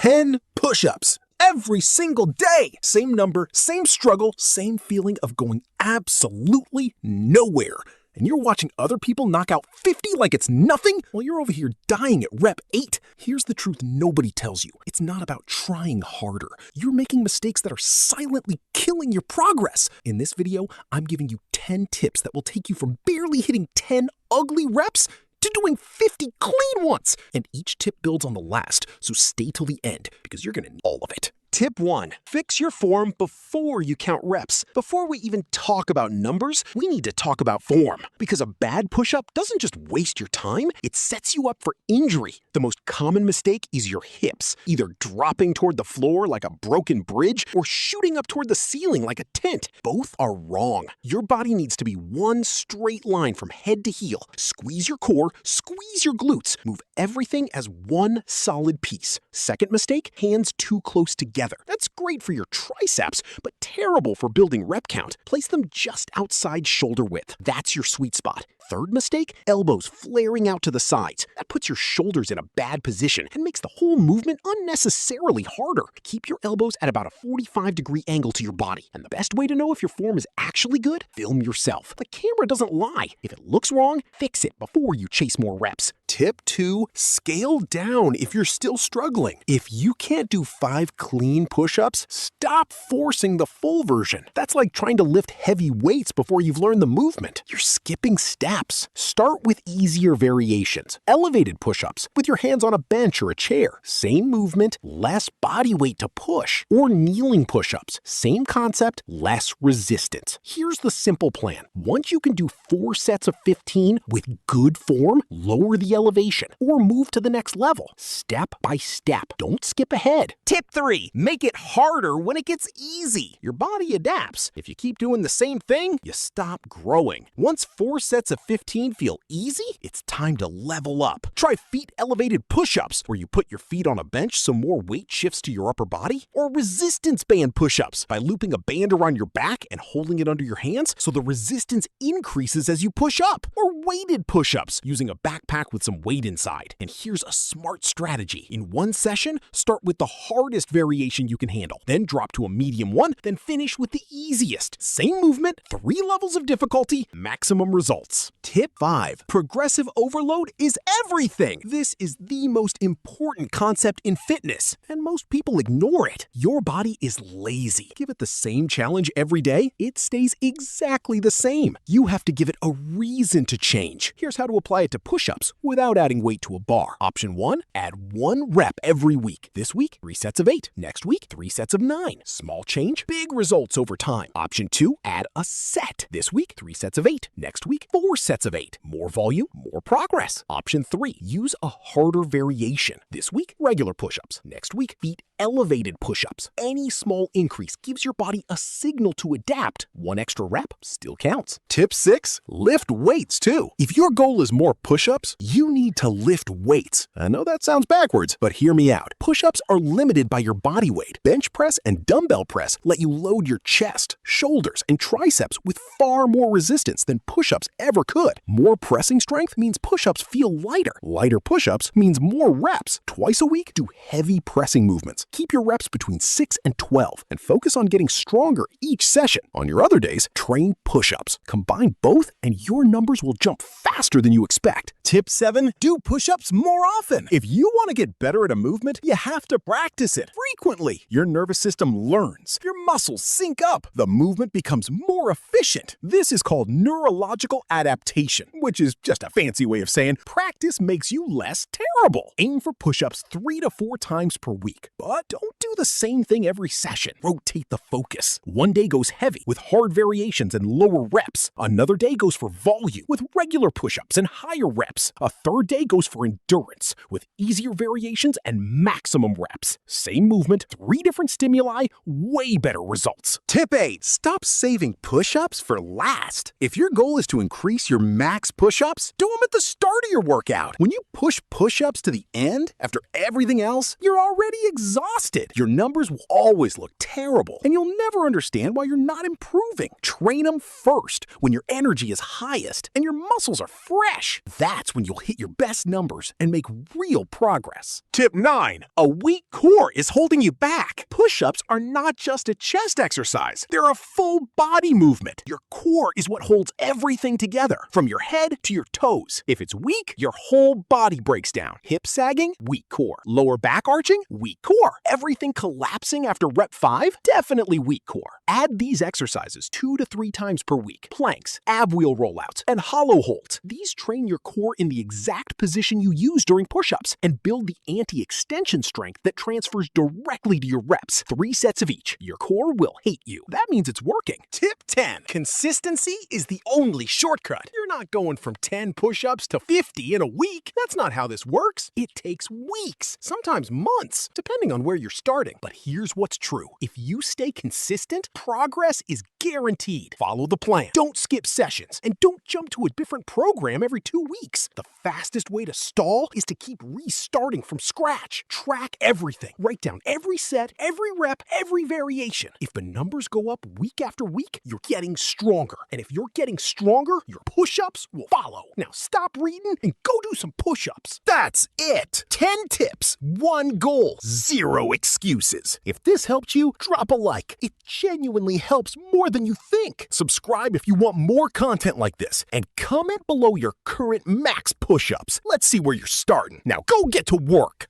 10 push-ups every single day. Same number, same struggle, same feeling of going absolutely nowhere. And you're watching other people knock out 50 like it's nothing while you're over here dying at rep 8. Here's the truth nobody tells you. It's not about trying harder. You're making mistakes that are silently killing your progress. In this video, I'm giving you 10 tips that will take you from barely hitting 10 ugly reps to doing 50 clean ones. And each tip builds on the last, so stay till the end because you're gonna need all of it. Tip 1. Fix your form before you count reps. Before we even talk about numbers, we need to talk about form. Because a bad push-up doesn't just waste your time, it sets you up for injury. The most common mistake is your hips, either dropping toward the floor like a broken bridge or shooting up toward the ceiling like a tent. Both are wrong. Your body needs to be one straight line from head to heel. Squeeze your core, squeeze your glutes. Move everything as one solid piece. Second mistake, hands too close together. That's great for your triceps, but terrible for building rep count. Place them just outside shoulder width. That's your sweet spot. Third mistake, elbows flaring out to the sides. That puts your shoulders in a bad position and makes the whole movement unnecessarily harder. Keep your elbows at about a 45-degree angle to your body. And the best way to know if your form is actually good, film yourself. The camera doesn't lie. If it looks wrong, fix it before you chase more reps. Tip 2, scale down if you're still struggling. If you can't do 5 clean push-ups, stop forcing the full version. That's like trying to lift heavy weights before you've learned the movement. You're skipping steps. Start with easier variations. Elevated push-ups with your hands on a bench or a chair. Same movement, less body weight to push. Or kneeling push-ups. Same concept, less resistance. Here's the simple plan. Once you can do 4 sets of 15 with good form, lower the elevation or move to the next level, step by step. Don't skip ahead. Tip 3. Make it harder when it gets easy. Your body adapts. If you keep doing the same thing, you stop growing. Once 4 sets of 15 feel easy, it's time to level up. Try feet elevated push-ups, where you put your feet on a bench so more weight shifts to your upper body. Or resistance band push-ups, by looping a band around your back and holding it under your hands so the resistance increases as you push up. Or weighted push-ups, using a backpack with some weight inside. And here's a smart strategy. In one session, start with the hardest variation you can handle, then drop to a medium one, then finish with the easiest. Same movement, 3 levels of difficulty, maximum results. Tip 5. Progressive overload is everything. This is the most important concept in fitness, and most people ignore it. Your body is lazy. Give it the same challenge every day, it stays exactly the same. You have to give it a reason to change. Here's how to apply it to push-ups without adding weight to a bar. Option 1, add 1 rep every week. This week, 3 sets of 8. Next week, 3 sets of 9. Small change, big results over time. Option 2, add a set. This week, 3 sets of 8. Next week, 4 sets of 8. More volume, more progress. Option 3, use a harder variation. This week, regular push-ups. Next week, feet elevated push-ups. Any small increase gives your body a signal to adapt. 1 extra rep still counts. Tip 6, lift weights too. If your goal is more push-ups, you need to lift weights. I know that sounds backwards, but hear me out. Push-ups are limited by your body weight. Bench press and dumbbell press let you load your chest, shoulders, and triceps with far more resistance than push-ups ever could. More pressing strength means push-ups feel lighter. Lighter push-ups means more reps. Twice a week, do heavy pressing movements. Keep your reps between 6 and 12 and focus on getting stronger each session. On your other days, train push-ups. Combine both and your numbers will jump faster than you expect. Tip 7, do push-ups more often. If you want to get better at a movement, you have to practice it frequently. Your nervous system learns. Your muscles sync up. The movement becomes more efficient. This is called neurological adaptation, which is just a fancy way of saying practice makes you less terrible. Aim for push-ups 3 to 4 times per week, but don't do the same thing every session. Rotate the focus. One day goes heavy with hard variations and lower reps. Another day goes for volume with regular push-ups and higher reps. A third day goes for endurance with easier variations and maximum reps. Same movement movement, 3 different stimuli, way better results. Tip 8. Stop saving push-ups for last. If your goal is to increase your max push-ups, do them at the start of your workout. When you push push-ups to the end, after everything else, you're already exhausted. Your numbers will always look terrible, and you'll never understand why you're not improving. Train them first when your energy is highest and your muscles are fresh. That's when you'll hit your best numbers and make real progress. Tip 9. A weak core is holding you back. Push-ups are not just a chest exercise. They're a full body movement. Your core is what holds everything together, from your head to your toes. If it's weak, your whole body breaks down. Hip sagging, weak core. Lower back arching, weak core. Everything collapsing after rep 5, definitely weak core. Add these exercises 2 to 3 times per week. Planks, ab wheel rollouts, and hollow holds. These train your core in the exact position you use during push-ups and build the anti-extension strength that transfers directly to your reps. 3 sets of each. Your core will hate you. That means it's working. Tip 10. Consistency is the only shortcut. You're not going from 10 push-ups to 50 in a week. That's not how this works. It takes weeks, sometimes months, depending on where you're starting. But here's what's true. If you stay consistent, progress is guaranteed. Follow the plan. Don't skip sessions, and don't jump to a different program every 2 weeks. The fastest way to stall is to keep restarting from scratch. Track everything. Write down every set, every rep, every variation. If the numbers go up week after week, you're getting stronger. And if you're getting stronger, your push-ups will follow. Now stop reading and go do some push-ups. That's it. 10 tips, 1 goal, 0 excuses. If this helped you, drop a like. It genuinely helps more than you think. Subscribe if you want more content like this, and comment below your current max push-ups. Let's see where you're starting. Now go get to work.